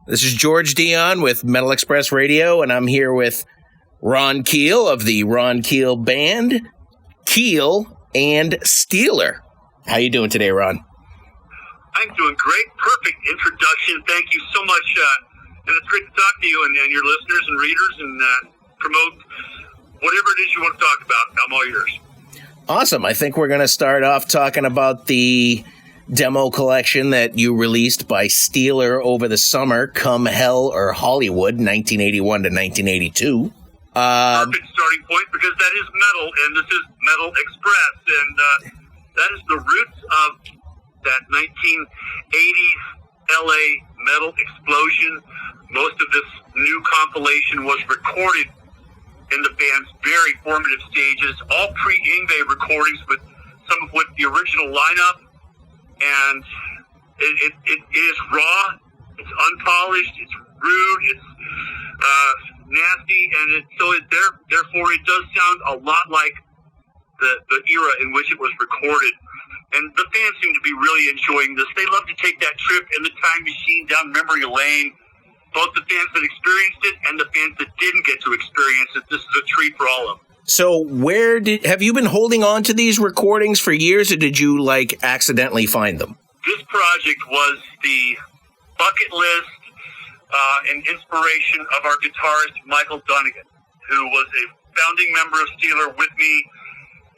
This is George Dion with Metal Express Radio, and I'm here with Ron Keel of the Ron Keel Band, Keel and Steeler. How you doing today, Ron? I'm doing great. Perfect introduction. Thank you so much. And it's great to talk to you and your listeners and readers and promote whatever it is you want to talk about. I'm all yours. Awesome. I think we're going to start off talking about the demo collection that you released by Steeler over the summer, Come Hell or Hollywood, 1981 to 1982. Perfect starting point because that is metal, and this is Metal Express, and that is the roots of that 1980s LA metal explosion. Most of this new compilation was recorded in the band's very formative stages, all pre-Yngwie recordings with some of what the original lineup. And it is raw, it's unpolished, it's rude, it's nasty, and therefore it does sound a lot like the era in which it was recorded. And the fans seem to be really enjoying this. They love to take that trip in the time machine down memory lane. Both the fans that experienced it and the fans that didn't get to experience it. This is a treat for all of them. So have you been holding on to these recordings for years, or did you accidentally find them? This project was the bucket list and inspiration of our guitarist, Michael Duigan, who was a founding member of Steeler with me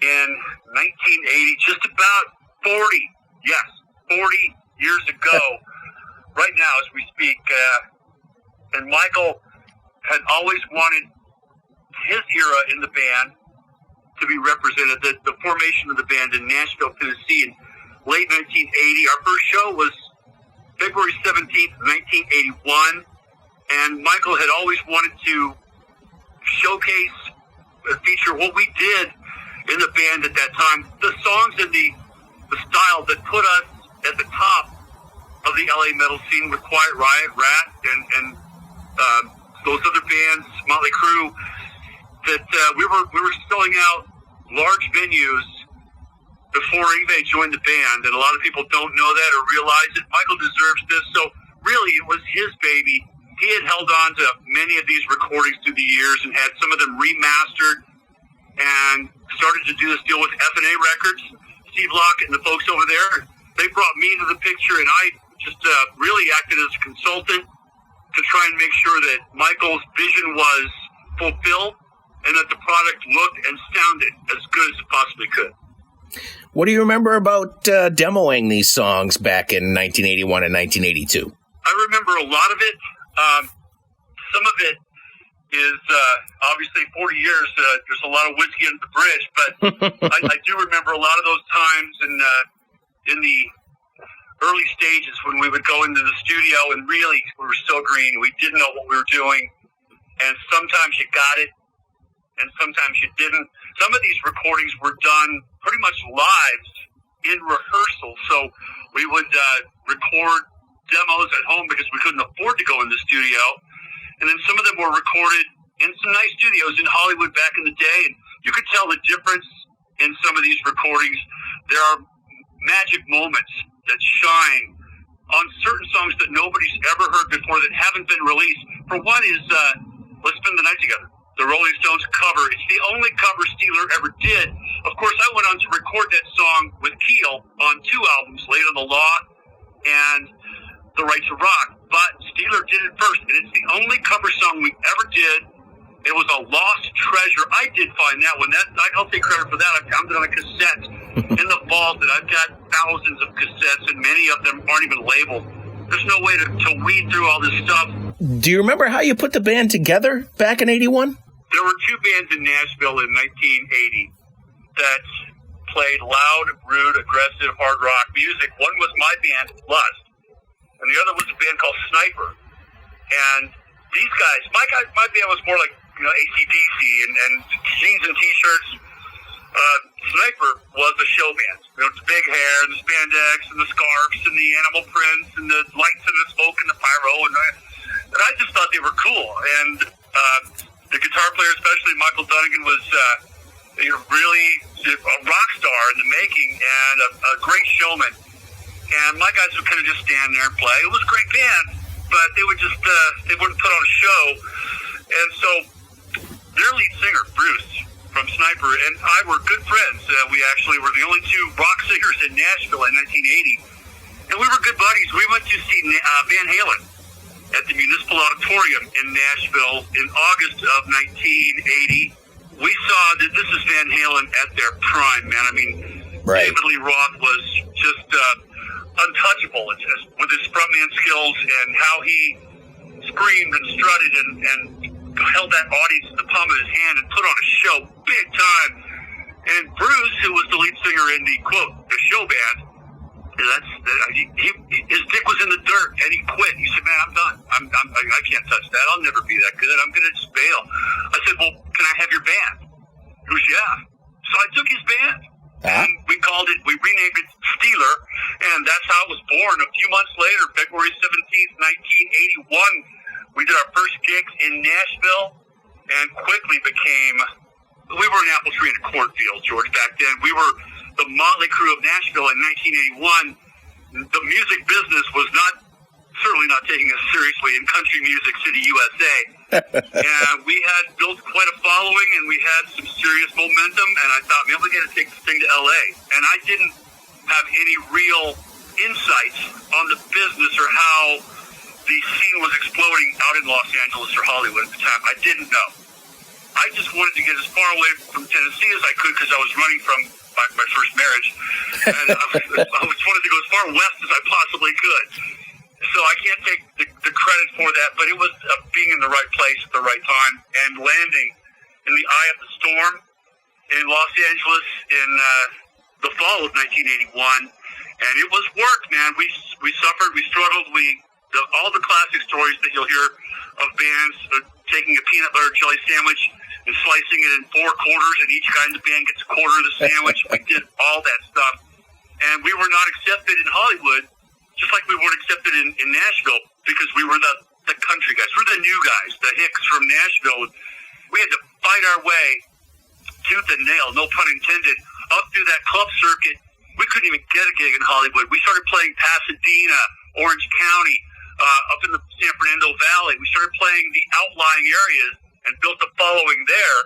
in 1980, just about 40 years ago, right now as we speak. And Michael had always wanted his era in the band to be represented, the formation of the band in Nashville, Tennessee in late 1980. Our first show was February 17th, 1981, and Michael had always wanted to showcase and feature what we did in the band at that time, the songs and the style that put us at the top of the LA metal scene with Quiet Riot, Rat, and those other bands, Motley Crue, that we were selling out large venues before Yngwie joined the band, and a lot of people don't know that or realize it. Michael deserves this, so really it was his baby. He had held on to many of these recordings through the years and had some of them remastered and started to do this deal with F&A Records. Steve Lockett and the folks over there, they brought me into the picture, and I just really acted as a consultant to try and make sure that Michael's vision was fulfilled and that the product looked and sounded as good as it possibly could. What do you remember about demoing these songs back in 1981 and 1982? I remember a lot of it. Some of it is obviously 40 years. There's a lot of whiskey under the bridge, but I do remember a lot of those times in the early stages when we would go into the studio and really we were so green. We didn't know what we were doing, and sometimes you got it, and sometimes you didn't. Some of these recordings were done pretty much live in rehearsal, so we would record demos at home because we couldn't afford to go in the studio, and then some of them were recorded in some nice studios in Hollywood back in the day, and you could tell the difference in some of these recordings. There are magic moments that shine on certain songs that nobody's ever heard before that haven't been released. For one is Let's Spend the Night Together, the Rolling Stones cover. It's the only cover Steeler ever did. Of course, I went on to record that song with Keel on 2 albums, Late on the Law and The Right to Rock. But Steeler did it first, and it's the only cover song we ever did. It was a lost treasure. I did find that one. I'll take credit for that. I found it on a cassette in the vault, and I've got thousands of cassettes, and many of them aren't even labeled. There's no way to weed through all this stuff. Do you remember how you put the band together back in 81? There were 2 bands in Nashville in 1980 that played loud, rude, aggressive, hard rock music. One was my band, Lust, and the other was a band called Sniper. And these guys, my band was more like AC/DC and jeans and T-shirts. Sniper was a show band. The big hair, and the spandex, and the scarves, and the animal prints, and the lights and the smoke and the pyro, and I just thought they were cool. And the guitar player, especially Michael Duigan, was really a rock star in the making and a great showman. And my guys would kind of just stand there and play. It was a great band. but they would just, they wouldn't put on a show. And so their lead singer, Bruce, from Sniper, and I were good friends. We actually were the only two rock singers in Nashville in 1980. And we were good buddies. We went to see Van Halen at the Municipal Auditorium in Nashville in August of 1980. We saw that this is Van Halen at their prime, man. I mean, right. David Lee Roth was just untouchable with his frontman skills and how he screamed and strutted and held that audience in the palm of his hand and put on a show big time. And Bruce, who was the lead singer in the, quote, the show band, his dick was in the dirt, and he quit. He said, man, I'm done. I can't touch that. I'll never be that good. I'm going to just bail. I said, well, can I have your band? He goes, yeah. So I took his band, and we renamed it Steeler, and that's how it was born. A few months later, February 17th, 1981, we did our first gigs in Nashville, and quickly we were an apple tree in a cornfield, George, back then. We were the Motley Crue of Nashville in 1981. The music business was certainly not taking us seriously in country music city, USA. And we had built quite a following, and we had some serious momentum, and I thought, man, we got to take this thing to LA. And I didn't have any real insights on the business or how the scene was exploding out in Los Angeles or Hollywood at the time. I didn't know. I just wanted to get as far away from Tennessee as I could because I was running from my first marriage, and I just wanted to go as far west as I possibly could. So I can't take the credit for that, but it was being in the right place at the right time and landing in the eye of the storm in Los Angeles in the fall of 1981. And it was work, man. We suffered, we struggled, all the classic stories that you'll hear of bands taking a peanut butter jelly sandwich and slicing it in 4 quarters, and each kind of band gets a quarter of the sandwich. We did all that stuff. And we were not accepted in Hollywood, just like we weren't accepted in Nashville, because we were the country guys. We're the new guys, the hicks from Nashville. We had to fight our way, tooth and nail, no pun intended, up through that club circuit. We couldn't even get a gig in Hollywood. We started playing Pasadena, Orange County, up in the San Fernando Valley. We started playing the outlying areas and built a following there.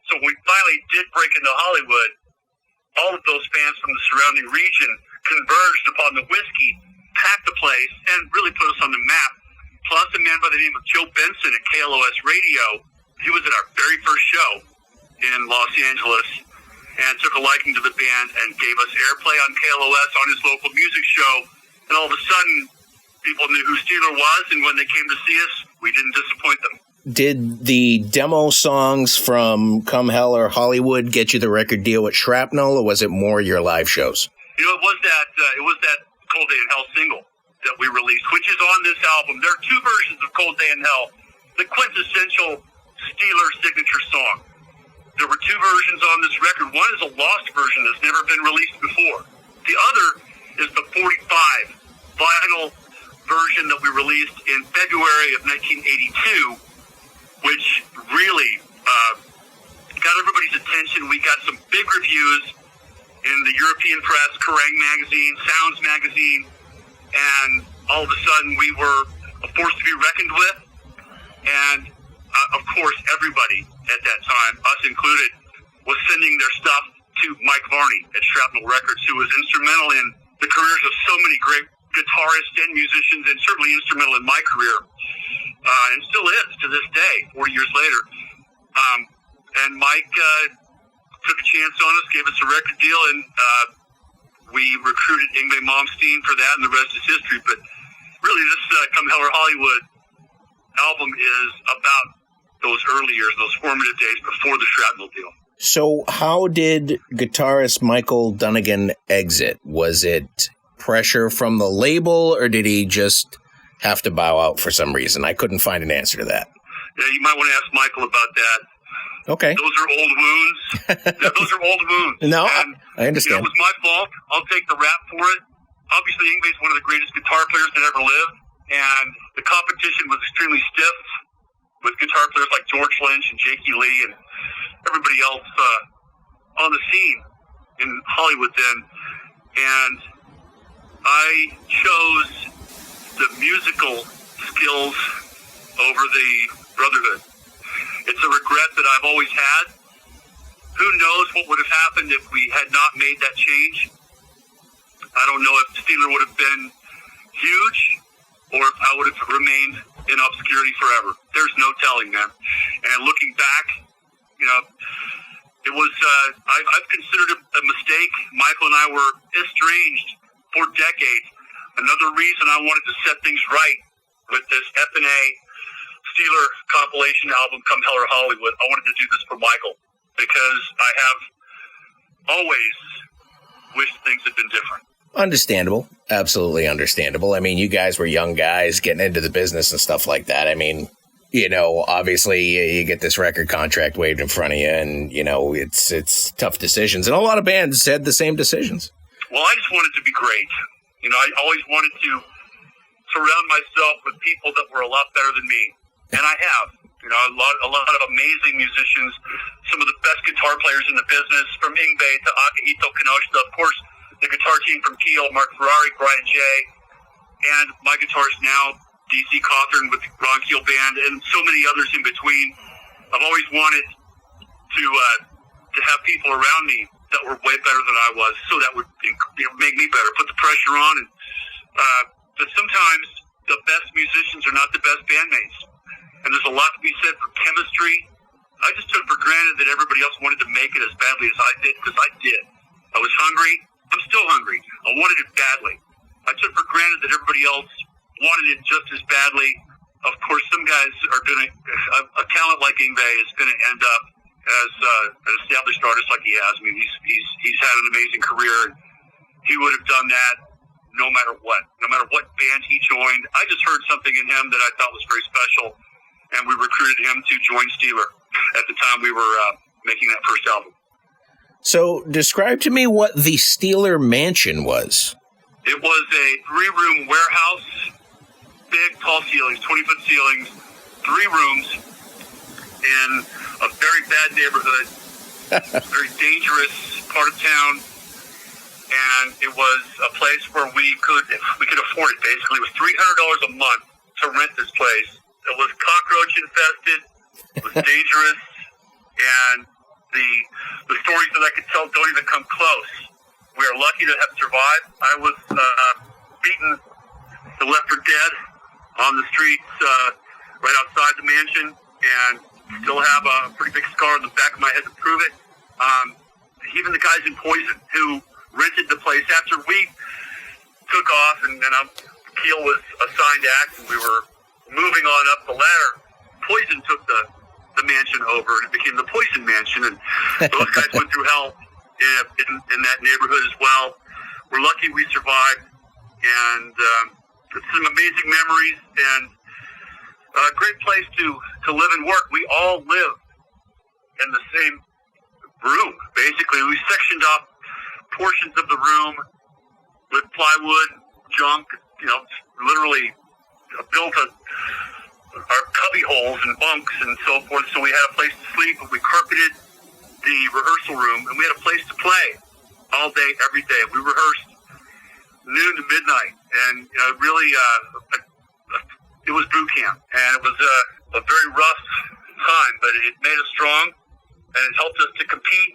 So when we finally did break into Hollywood, all of those fans from the surrounding region converged upon the whiskey, packed the place, and really put us on the map. Plus a man by the name of Joe Benson at KLOS Radio. He was at our very first show in Los Angeles and took a liking to the band and gave us airplay on KLOS on his local music show. And all of a sudden, people knew who Steeler was, and when they came to see us, we didn't disappoint them. Did the demo songs from Come Hell or Hollywood get you the record deal with Shrapnel, or was it more your live shows? You know, it was that Cold Day in Hell single that we released, which is on this album. There are 2 versions of Cold Day in Hell, the quintessential Steeler signature song. There were 2 versions on this record. One is a lost version that's never been released before. The other is the 45 vinyl version that we released in February of 1982, which really got everybody's attention. We got some big reviews in the European press, Kerrang! Magazine, Sounds Magazine, and all of a sudden we were a force to be reckoned with. And, of course, everybody at that time, us included, was sending their stuff to Mike Varney at Shrapnel Records, who was instrumental in the careers of so many great guitarists and musicians, and certainly instrumental in my career, and still is to this day, 40 years later. And Mike took a chance on us, gave us a record deal, and we recruited Yngwie Malmsteen for that, and the rest is history. But really, this Come Hell or Hollywood album is about those early years, those formative days before the Shrapnel deal. So how did guitarist Michael Duigan exit? Was it pressure from the label, or did he just have to bow out for some reason? I couldn't find an answer to that. Yeah, you might want to ask Michael about that. Okay. Those are old wounds. Yeah, those are old wounds. No, and, I understand. It was my fault. I'll take the rap for it. Obviously, Yngwie's one of the greatest guitar players that ever lived, and the competition was extremely stiff with guitar players like George Lynch and Jakey Lee and everybody else on the scene in Hollywood then. And I chose the musical skills over the brotherhood. It's a regret that I've always had. Who knows what would have happened if we had not made that change? I don't know if Steeler would have been huge or if I would have remained in obscurity forever. There's no telling, man. And looking back, it was, I've considered it a mistake. Michael and I were estranged for decades. Another reason I wanted to set things right with this F&A Steeler compilation album, Come Hell or Hollywood. I wanted to do this for Michael because I have always wished things had been different. Understandable. Absolutely understandable. I mean, you guys were young guys getting into the business and stuff like that. I mean, obviously you get this record contract waved in front of you and, it's tough decisions. And a lot of bands had the same decisions. Well, I just wanted to be great. I always wanted to surround myself with people that were a lot better than me. And I have. A lot of amazing musicians, some of the best guitar players in the business, from Yngwie to Akihito Kinoshita, of course, the guitar team from Keel, Mark Ferrari, Brian Jay, and my guitarist now, DC Cawthorn with the Ron Keel Band, and so many others in between. I've always wanted to have people around me that were way better than I was, so that would make me better, put the pressure on. And but sometimes the best musicians are not the best bandmates, and there's a lot to be said for chemistry. I just took for granted that everybody else wanted to make it as badly as I did, because I did. I was hungry. I'm still hungry. I wanted it badly. I took for granted that everybody else wanted it just as badly. Of course, some guys are going to, a talent like Yngwie is going to end up as an established artist like he has. I mean, he's had an amazing career, and he would have done that no matter what band he joined. I just heard something in him that I thought was very special, and we recruited him to join Steeler at the time we were making that first album. So describe to me what the Steeler Mansion was. It was a 3-room warehouse, big, tall ceilings, 20-foot ceilings, 3 rooms in a very bad neighborhood, very dangerous part of town, and it was a place where we could afford it. Basically, it was $300 a month to rent this place. It was cockroach infested. It was dangerous, and the stories that I could tell don't even come close. We are lucky to have survived. I was beaten to left for dead on the streets right outside the mansion, and still have a pretty big scar on the back of my head to prove it. Even the guys in Poison who rented the place after we took off, and Keel was assigned act, and we were moving on up the ladder. Poison took the mansion over, and it became the Poison Mansion, and those guys went through hell in that neighborhood as well. We're lucky we survived, and it's some amazing memories, and a great place to live and work. We all live in the same room, basically. We sectioned off portions of the room with plywood, junk, literally built our cubby holes and bunks and so forth, so we had a place to sleep, and we carpeted the rehearsal room, and we had a place to play all day, every day. We rehearsed noon to midnight, and really, it was boot camp, and it was a very rough time, but it made us strong, and it helped us to compete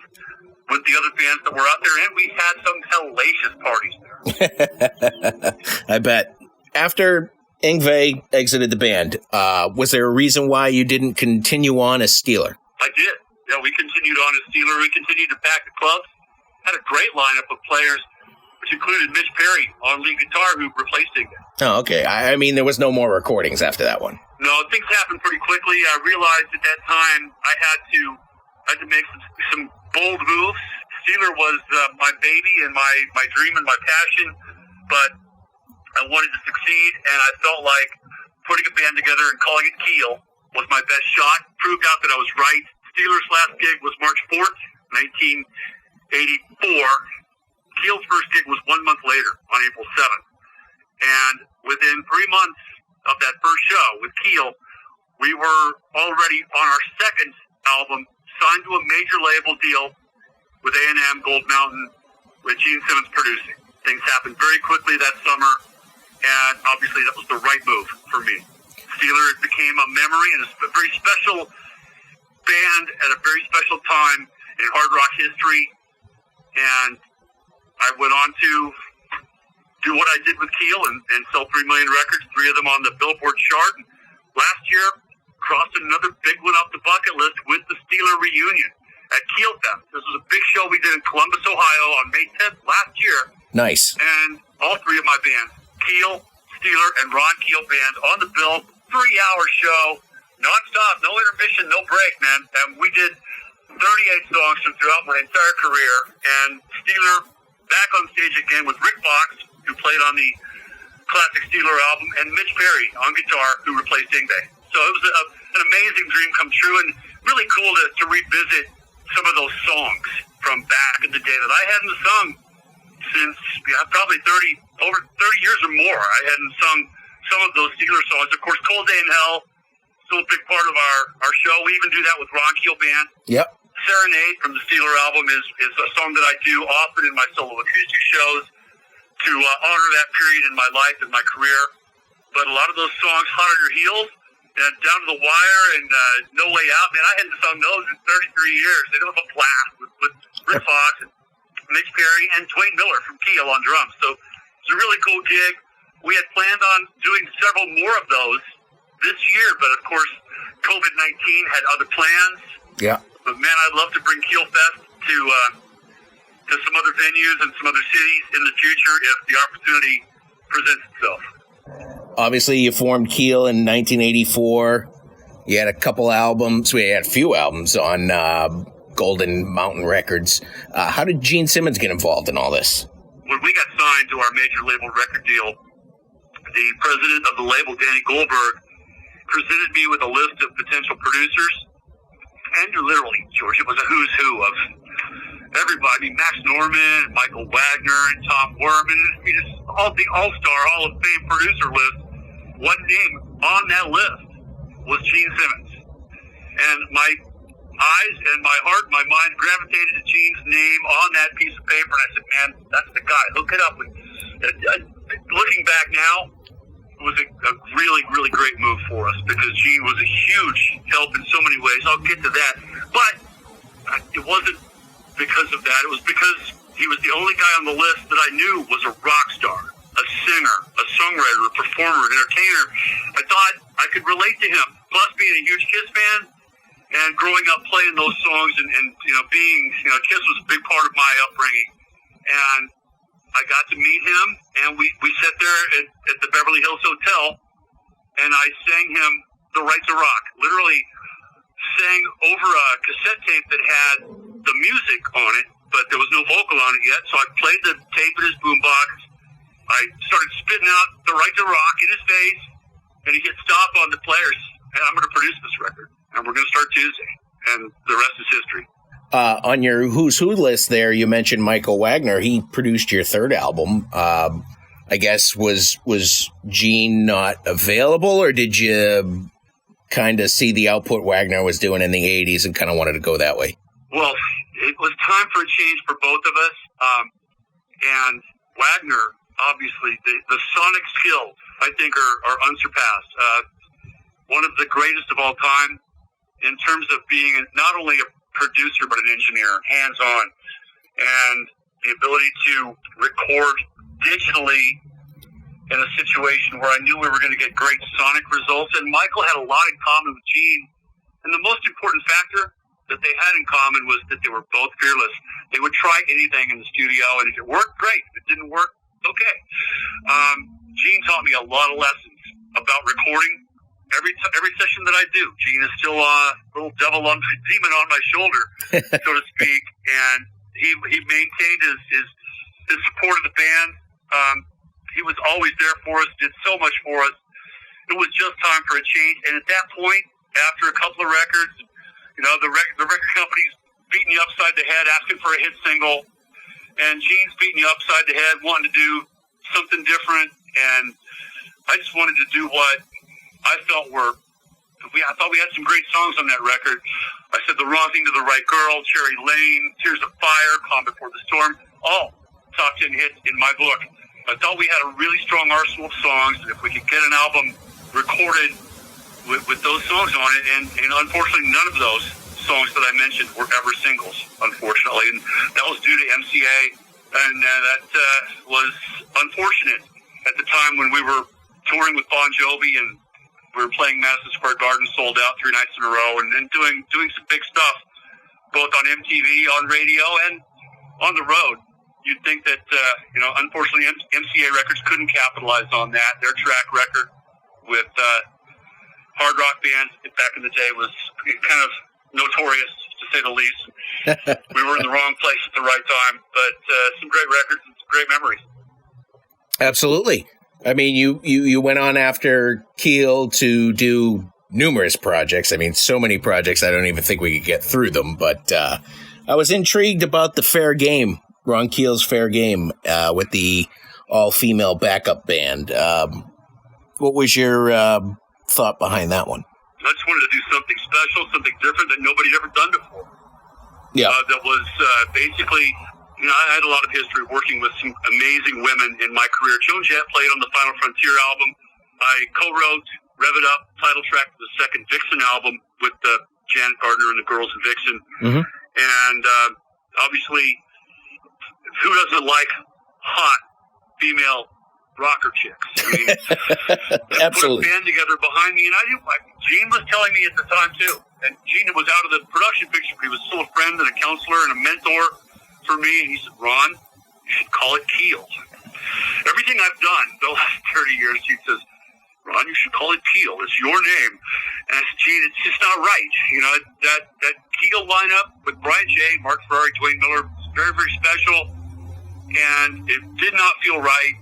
with the other bands that were out there, and we had some hellacious parties there. I bet. After Yngwie exited the band, was there a reason why you didn't continue on as Steeler? I did. Yeah, we continued on as Steeler. We continued to back the clubs. Had a great lineup of players, which included Mitch Perry on lead guitar, who replaced Yngwie. Oh, okay. I mean, there was no more recordings after that one. No, things happened pretty quickly. I realized at that time I had to make some bold moves. Steeler was my baby and my dream and my passion, but I wanted to succeed, and I felt like putting a band together and calling it Keel was my best shot. Proved out that I was right. Steeler's last gig was March 4th, 1984. Keel's first gig was 1 month later, on April 7th. And within 3 months of that first show with Keel, we were already on our second album, signed to a major label deal with A&M Gold Mountain, with Gene Simmons producing. Things happened very quickly that summer, and obviously that was the right move for me. Steeler, it became a memory and a very special band at a very special time in hard rock history. And I went on to do what I did with Keel and sell 3 million records, 3 of them on the Billboard chart. And last year, crossed another big one off the bucket list with the Steeler reunion at Keel Fest. This was a big show we did in Columbus, Ohio on May 10th last year. Nice. And all 3 of my bands, Keel, Steeler, and Ron Keel band on the bill, 3-hour show, nonstop, no intermission, no break, man. And we did 38 songs from throughout my entire career. And Steeler back on stage again with Rick Fox, who played on the classic Steeler album, and Mitch Perry on guitar, who replaced Yngwie. So it was an amazing dream come true, and really cool to revisit some of those songs from back in the day that I hadn't sung since probably over 30 years or more. I hadn't sung some of those Steeler songs. Of course, Cold Day in Hell, still a big part of our show. We even do that with Ron Keel Band. Yep. Serenade from the Steeler album is a song that I do often in my solo acoustic shows to honor that period in my life and my career. But a lot of those songs, Hot on Your Heels, and Down to the Wire, and No Way Out, man, I hadn't sung those in 33 years. It was a blast with Rick Fox and Mitch Perry and Dwayne Miller from Keel on drums. So it's a really cool gig. We had planned on doing several more of those this year, but of course, COVID-19 had other plans. Yeah. But man, I'd love to bring Keel Fest to some other venues and some other cities in the future if the opportunity presents itself. Obviously, you formed Keel in 1984. You had a couple albums. We had a few albums on Golden Mountain Records. How did Gene Simmons get involved in all this? When we got signed to our major label record deal, the president of the label, Danny Goldberg, presented me with a list of potential producers. And literally, George, it was a who's who of everybody. Max Norman, Michael Wagner, and Tom Werman. I mean, it's all the All-Star, Hall of Fame producer list. One name on that list was Gene Simmons. And my eyes and my heart, my mind gravitated to Gene's name on that piece of paper. And I said, man, that's the guy. Hook it up. And, looking back now, it was a really, really great move for us because Gene was a huge help in so many ways. I'll get to that. But it wasn't because of that. It was because he was the only guy on the list that I knew was a rock star, a singer, a songwriter, a performer, an entertainer. I thought I could relate to him. Plus, being a huge Kiss fan and growing up playing those songs and being, Kiss was a big part of my upbringing. And I got to meet him, and we sat there at the Beverly Hills Hotel, and I sang him The Right to Rock. Literally sang over a cassette tape that had the music on it, but there was no vocal on it yet. So I played the tape in his boombox. I started spitting out The Right to Rock in his face, and he hit stop on the players. And I'm going to produce this record, and we're going to start Tuesday, and the rest is history. On your Who's Who list there, you mentioned Michael Wagner. He produced your third album. I guess, was Gene not available, or did you kind of see the output Wagner was doing in the 80s and kind of wanted to go that way? Well, it was time for a change for both of us. And Wagner, obviously, the sonic skills, I think, are unsurpassed. One of the greatest of all time in terms of being not only a producer but an engineer, hands-on, and the ability to record digitally in a situation where I knew we were going to get great sonic results. And Michael had a lot in common with Gene. And the most important factor that they had in common was that they were both fearless. They would try anything in the studio, and if it worked, great. If it didn't work, okay. Gene taught me a lot of lessons about recording. Every session that I do, Gene is still a little demon on my shoulder, so to speak. And he maintained his support of the band. He was always there for us, did so much for us. It was just time for a change. And at that point, after a couple of records, the record company's beating you upside the head, asking for a hit single. And Gene's beating you upside the head, wanting to do something different. And I just wanted to do what I felt I thought we had some great songs on that record. I said The Wrong Thing to the Right Girl, Cherry Lane, Tears of Fire, Calm Before the Storm, all top 10 hits in my book. I thought we had a really strong arsenal of songs, and if we could get an album recorded with those songs on it, and unfortunately, none of those songs that I mentioned were ever singles, unfortunately, and that was due to MCA, and that was unfortunate at the time when we were touring with Bon Jovi and we were playing Madison Square Garden, sold out 3 nights in a row, and doing some big stuff, both on MTV, on radio, and on the road. You'd think that, unfortunately, MCA Records couldn't capitalize on that. Their track record with hard rock bands back in the day was kind of notorious, to say the least. We were in the wrong place at the right time, but some great records and some great memories. Absolutely. I mean, you went on after Keel to do numerous projects. I mean, so many projects, I don't even think we could get through them. But I was intrigued about the Fair Game, Ron Keel's Fair Game, with the all-female backup band. What was your thought behind that one? I just wanted to do something special, something different that nobody had ever done before. Yeah. That was basically... I had a lot of history working with some amazing women in my career. Joan Jett played on the Final Frontier album. I co-wrote Rev It Up, title track for the second Vixen album with Janet Gardner and the Girls in Vixen. Mm-hmm. And obviously, who doesn't like hot female rocker chicks? I mean, absolutely. Put a band together behind me, and Gene was telling me at the time too. And Gene was out of the production picture, but he was still a friend and a counselor and a mentor for me, and he said, Ron, you should call it Keel. Everything I've done the last 30 years, he says, Ron, you should call it Keel. It's your name. And I said, Gene, it's just not right. That Keel lineup with Brian J., Mark Ferrari, Dwayne Miller was very, very special, and it did not feel right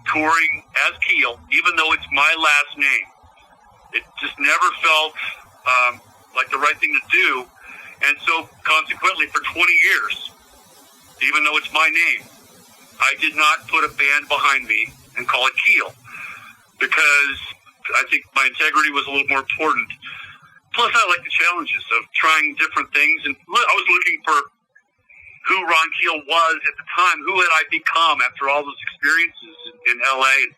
touring as Keel, even though it's my last name. It just never felt like the right thing to do, and so consequently, for 20 years, even though it's my name, I did not put a band behind me and call it Keel, because I think my integrity was a little more important. Plus, I like the challenges of trying different things, and I was looking for who Ron Keel was at the time. Who had I become after all those experiences in L.A.?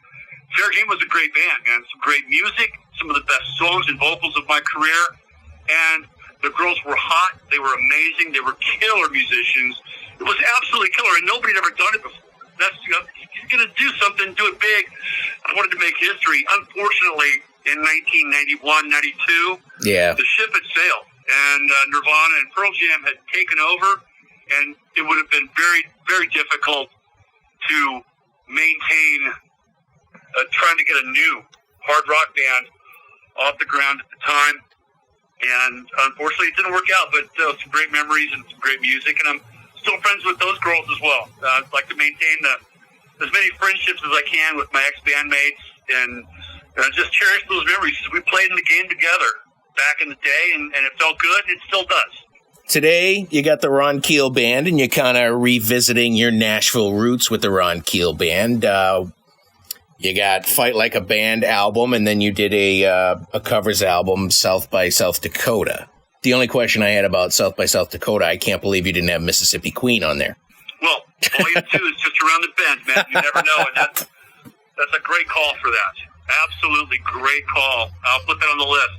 Fair Game was a great band, man. Some great music, some of the best songs and vocals of my career, and the girls were hot. They were amazing. They were killer musicians. It was absolutely killer, and nobody had ever done it before. That's he's going to do something, do it big. I wanted to make history. Unfortunately, in 1991, 92, the ship had sailed, and Nirvana and Pearl Jam had taken over, and it would have been very, very difficult to maintain trying to get a new hard rock band off the ground at the time. And unfortunately, it didn't work out, but some great memories and some great music, and I'm still friends with those girls as well. I'd like to maintain as many friendships as I can with my ex-bandmates, and just cherish those memories. We played in the game together back in the day, and it felt good. It still does. Today, you got the Ron Keel Band, and you're kind of revisiting your Nashville roots with the Ron Keel Band. You got Fight Like a Band album, and then you did a covers album, South by South Dakota. The only question I had about South by South Dakota, I can't believe you didn't have Mississippi Queen on there. Well, Volume 2 is just around the bend, man. You never know, and that's a great call for that. Absolutely great call. I'll put that on the list.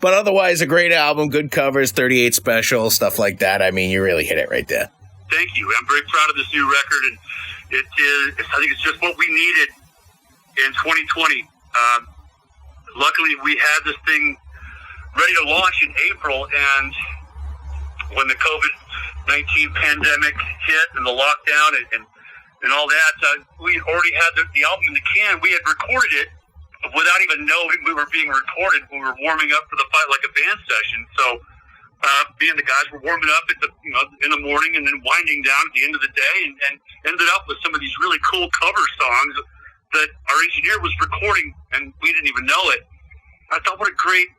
But otherwise, a great album, good covers, 38 Special, stuff like that. I mean, you really hit it right there. Thank you. I'm very proud of this new record, and I think it's just what we needed in 2020. Luckily, we had this thing ready to launch in April, and when the COVID-19 pandemic hit and the lockdown and all that, we already had the album in the can. We had recorded it without even knowing we were being recorded. We were warming up for the Fight Like a Band session. So me and the guys were warming up in the morning and then winding down at the end of the day, and ended up with some of these really cool cover songs that our engineer was recording, and we didn't even know it. I thought, what a great,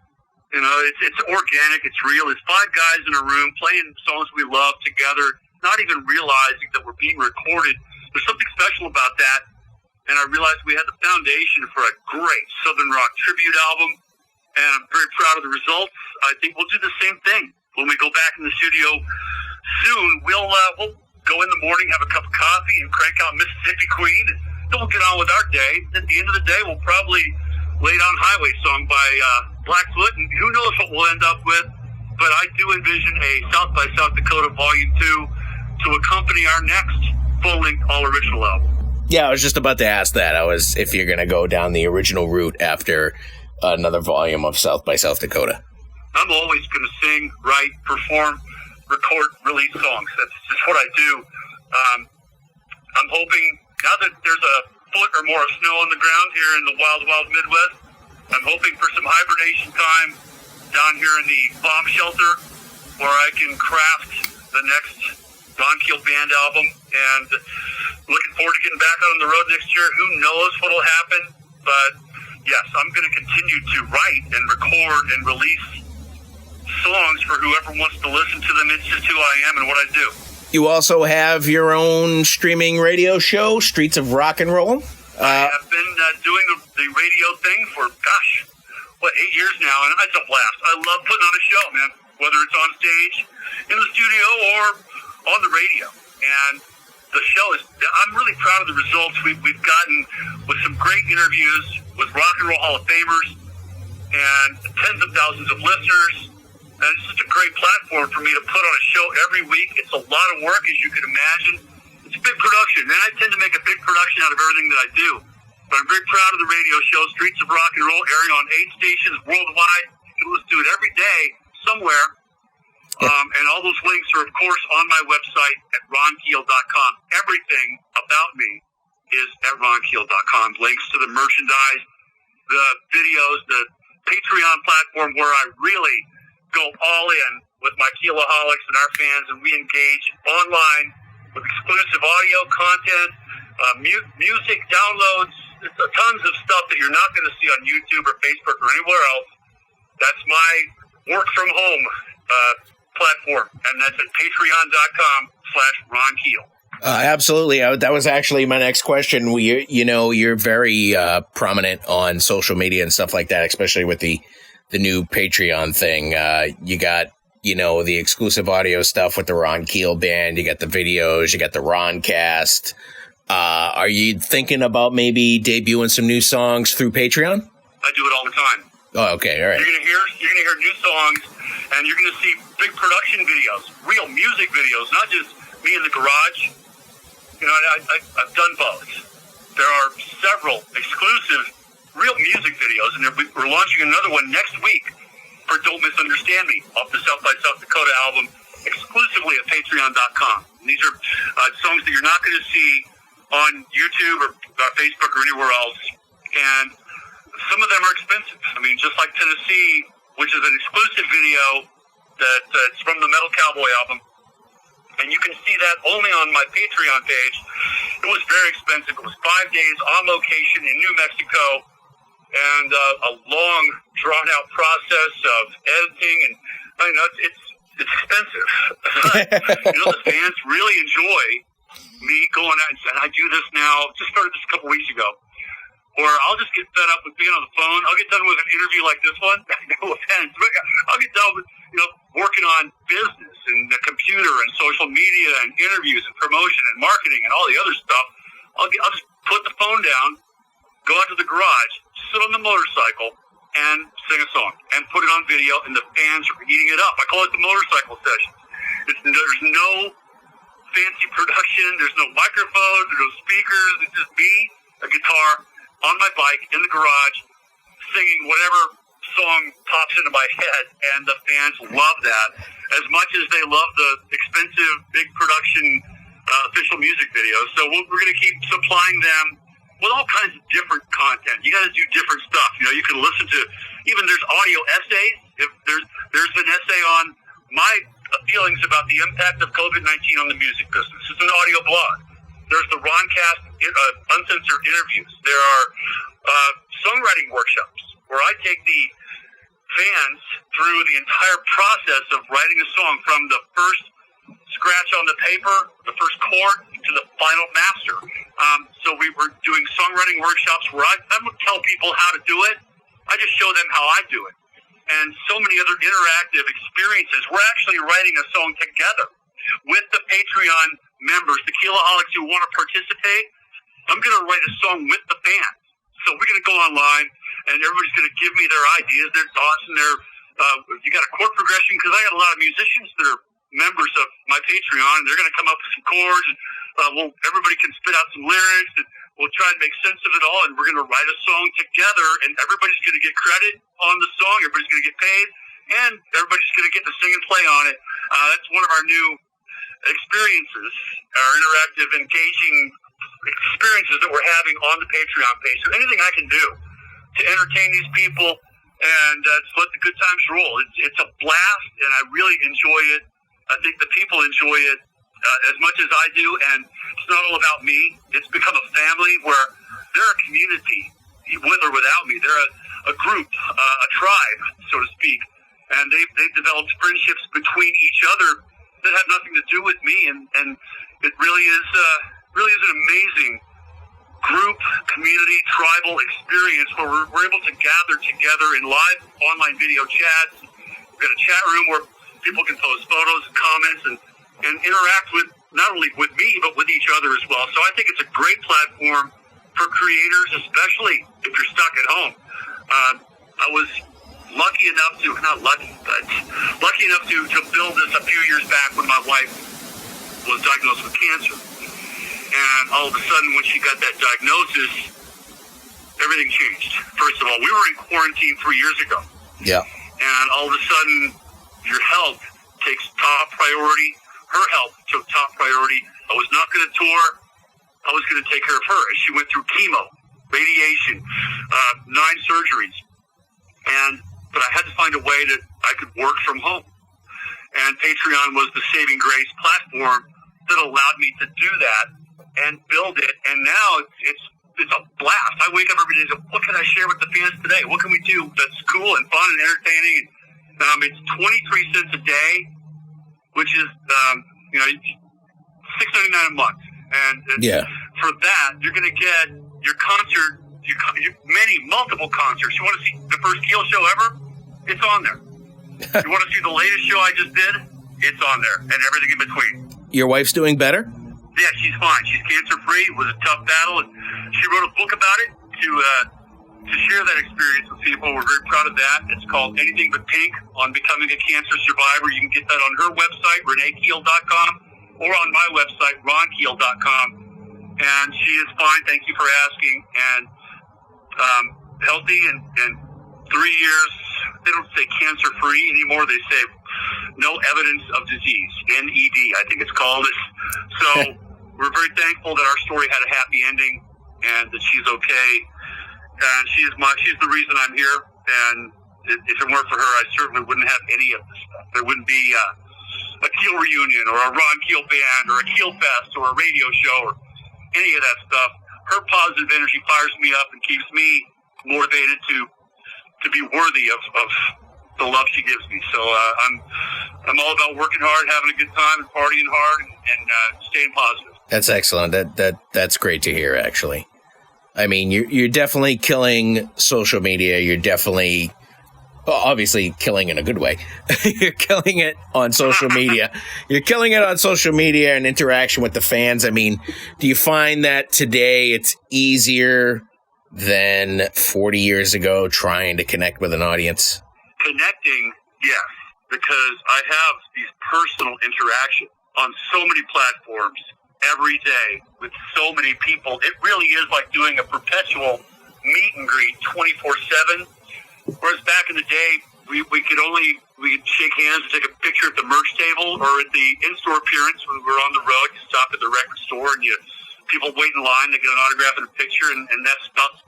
it's organic, it's real. It's 5 guys in a room playing songs we love together, not even realizing that we're being recorded. There's something special about that, and I realized we had the foundation for a great Southern rock tribute album, and I'm very proud of the results. I think we'll do the same thing when we go back in the studio soon. We'll go in the morning, have a cup of coffee, and crank out Mississippi Queen, and then we'll get on with our day. At the end of the day, we'll probably Lay Down Highway song by Blackfoot, and who knows what we'll end up with, but I do envision a South by South Dakota Volume 2 to accompany our next full-length all-original album. Yeah, I was just about to ask that. If you're going to go down the original route after another volume of South by South Dakota. I'm always going to sing, write, perform, record, release songs. That's just what I do. I'm hoping, now that there's a foot or more of snow on the ground here in the wild, wild Midwest, I'm hoping for some hibernation time down here in the bomb shelter where I can craft the next Ron Keel band album, and looking forward to getting back out on the road next year. Who knows what will happen, but yes, I'm going to continue to write and record and release songs for whoever wants to listen to them. It's just who I am and what I do. You also have your own streaming radio show, Streets of Rock and Roll. I have been doing the radio thing for, 8 years now, and it's a blast. I love putting on a show, man, whether it's on stage, in the studio, or on the radio. And the show I'm really proud of the results we've gotten with some great interviews with Rock and Roll Hall of Famers and tens of thousands of listeners. And it's such a great platform for me to put on a show every week. It's a lot of work, as you can imagine. It's a big production, and I tend to make a big production out of everything that I do. But I'm very proud of the radio show, Streets of Rock and Roll, airing on 8 stations worldwide. You can listen to it every day, somewhere. And all those links are, of course, on my website at ronkeel.com. Everything about me is at ronkeel.com. Links to the merchandise, the videos, the Patreon platform where I really go all in with my Keelaholics and our fans, and we engage online with exclusive audio content, music downloads, tons of stuff that you're not going to see on YouTube or Facebook or anywhere else. That's my work from home platform, and that's at patreon.com/Ron Keel. Absolutely. That was actually my next question. You're very prominent on social media and stuff like that, especially with the new Patreon thing. You got, the exclusive audio stuff with the Ron Keel band. You got the videos. You got the Ron cast. Are you thinking about maybe debuting some new songs through Patreon? I do it all the time. Oh, okay. All right. You're gonna hear new songs, and you're gonna see big production videos, real music videos, not just me in the garage. I've done both. There are several exclusive real music videos, and we're launching another one next week for Don't Misunderstand Me off the South by South Dakota album, exclusively at patreon.com. And these are songs that you're not going to see on YouTube or Facebook or anywhere else, and some of them are expensive. I mean, just like Tennessee, which is an exclusive video that's from the Metal Cowboy album, and you can see that only on my Patreon page. It was very expensive. It was 5 days on location in New Mexico, and a long, drawn-out process of editing, and it's expensive. The fans really enjoy me going out, and I do this now. Just started this a couple weeks ago, where I'll just get fed up with being on the phone. I'll get done with an interview like this one. No offense, but I'll get done with working on business and the computer and social media and interviews and promotion and marketing and all the other stuff. I'll just put the phone down, go out to the garage, sit on the motorcycle, and sing a song and put it on video, and the fans are eating it up. I call it the motorcycle session. There's no fancy production. There's no microphones. There's no speakers. It's just me, a guitar, on my bike in the garage, singing whatever song pops into my head, and the fans love that as much as they love the expensive, big production official music videos. So we're going to keep supplying them with all kinds of different content. You got to do different stuff. You can listen to, even there's audio essays. If there's an essay on my feelings about the impact of COVID-19 on the music business. It's an audio blog. There's the Roncast uncensored interviews. There are songwriting workshops where I take the fans through the entire process of writing a song, from the first scratch on the paper, the first chord, to the final master. So we were doing songwriting workshops where I don't tell people how to do it. I just show them how I do it. And so many other interactive experiences. We're actually writing a song together with the Patreon members, the Keelaholics who want to participate. I'm going to write a song with the fans. So we're going to go online and everybody's going to give me their ideas, their thoughts, and their you got a chord progression, because I got a lot of musicians that are members of my Patreon, and they're going to come up with some chords, and everybody can spit out some lyrics, and we'll try and make sense of it all, and we're going to write a song together, and everybody's going to get credit on the song, everybody's going to get paid, and everybody's going to get to sing and play on it. That's one of our new experiences, our interactive, engaging experiences that we're having on the Patreon page. So anything I can do to entertain these people and to let the good times roll. It's a blast, and I really enjoy it. I think the people enjoy it as much as I do, and it's not all about me. It's become a family where they're a community, with or without me. They're a group, a tribe, so to speak, and they've developed friendships between each other that have nothing to do with me, and it really is an amazing group, community, tribal experience where we're able to gather together in live online video chats. We've got a chat room where people can post photos, comments, and interact with not only with me, but with each other as well. So I think it's a great platform for creators, especially if you're stuck at home. I was lucky enough to build this a few years back when my wife was diagnosed with cancer. And all of a sudden, when she got that diagnosis, everything changed. First of all, we were in quarantine 3 years ago. Yeah. And all of a sudden, your health takes top priority. Her health took top priority. I was not going to tour. I was going to take care of her as she went through chemo, radiation, 9 surgeries. But I had to find a way that I could work from home. And Patreon was the saving grace platform that allowed me to do that and build it, and now it's a blast. I wake up every day and say, what can I share with the fans today? What can we do that's cool and fun and entertaining? It's 23 cents a day, which is $6.99 a month, and for that you're going to get your concert, multiple concerts. You want to see the first Keel show ever? It's on there. You want to see the latest show I just did? It's on there, and everything in between. Your wife's doing better? Yeah, she's fine. She's cancer-free. It was a tough battle, and she wrote a book about it to share that experience with people. We're very proud of that. It's called Anything But Pink on Becoming a Cancer Survivor. You can get that on her website, ReneeKeel.com, or on my website, RonKeel.com. And she is fine. Thank you for asking. And healthy and 3 years. They don't say cancer-free anymore. They say no evidence of disease, NED, I think it's called. So we're very thankful that our story had a happy ending and that she's okay. And she's the reason I'm here. And if it weren't for her, I certainly wouldn't have any of this stuff. There wouldn't be a Keel reunion or a Ron Keel band or a Keel Fest or a radio show or any of that stuff. Her positive energy fires me up and keeps me motivated to be worthy of the love she gives me. So I'm all about working hard, having a good time, and partying hard, and staying positive. That's excellent. That's great to hear, actually. I mean, you're definitely killing social media. You're definitely, obviously, killing in a good way. You're killing it on social media. You're killing it on social media and interaction with the fans. I mean, do you find that today it's easier than 40 years ago trying to connect with an audience? Connecting, yes, because I have these personal interactions on so many platforms every day with so many people. It really is like doing a perpetual meet and greet 24/7. Whereas back in the day, we'd shake hands and take a picture at the merch table or at the in-store appearance when we were on the road. You stop at the record store and people wait in line to get an autograph and a picture, and that stuff.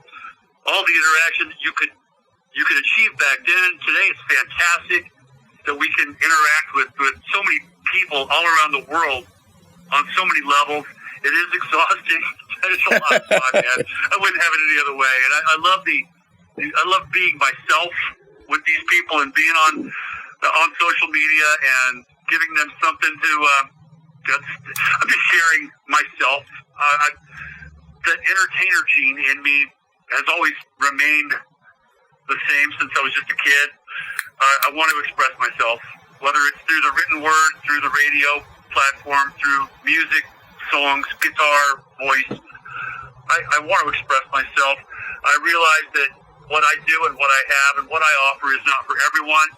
All the interaction that you could achieve back then. Today it's fantastic that we can interact with so many people all around the world on so many levels. It is exhausting. It's a lot of fun, man. I wouldn't have it any other way. And I love being myself with these people and being on social media and giving them something to. I'm just sharing myself. The entertainer gene in me has always remained the same since I was just a kid. I want to express myself, whether it's through the written word, through the radio platform, through music, songs, guitar, voice. I want to express myself. I realize that what I do and what I have and what I offer is not for everyone,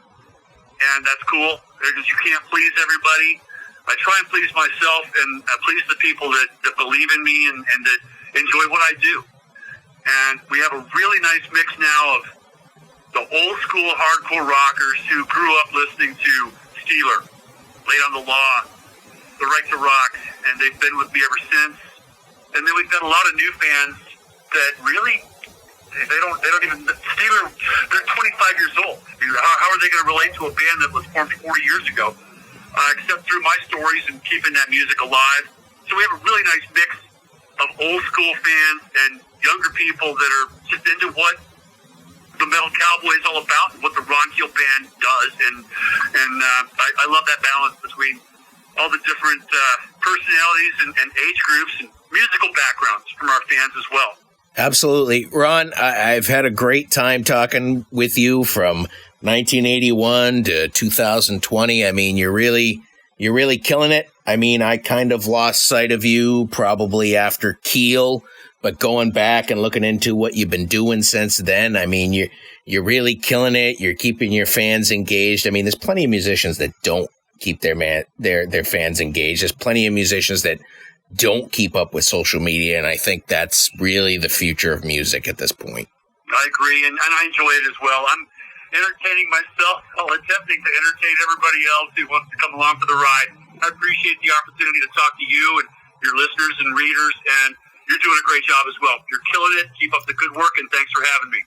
and that's cool because you can't please everybody. I try and please myself and please the people that believe in me and that enjoy what I do. And we have a really nice mix now of the old school hardcore rockers who grew up listening to Steeler, Late on the Law, The Right to Rock, and they've been with me ever since. And then we've got a lot of new fans that really, they don't even, Steeler, they're 25 years old. How are they going to relate to a band that was formed 40 years ago? Except through my stories and keeping that music alive. So we have a really nice mix of old school fans and younger people that are just into what the metal cowboy is all about and what the Ron Keel band does. And I love that balance between all the different personalities and age groups and musical backgrounds from our fans as well. Absolutely. Ron, I've had a great time talking with you from 1981 to 2020. I mean, you're really killing it. I mean, I kind of lost sight of you probably after Keel, but going back and looking into what you've been doing since then, I mean, you're really killing it. You're keeping your fans engaged. I mean, there's plenty of musicians that don't keep their fans engaged. There's plenty of musicians that don't keep up with social media, and I think that's really the future of music at this point. I agree, and I enjoy it as well. I'm entertaining myself while attempting to entertain everybody else who wants to come along for the ride. I appreciate the opportunity to talk to you and your listeners and readers, and you're doing a great job as well. You're killing it. Keep up the good work, and thanks for having me.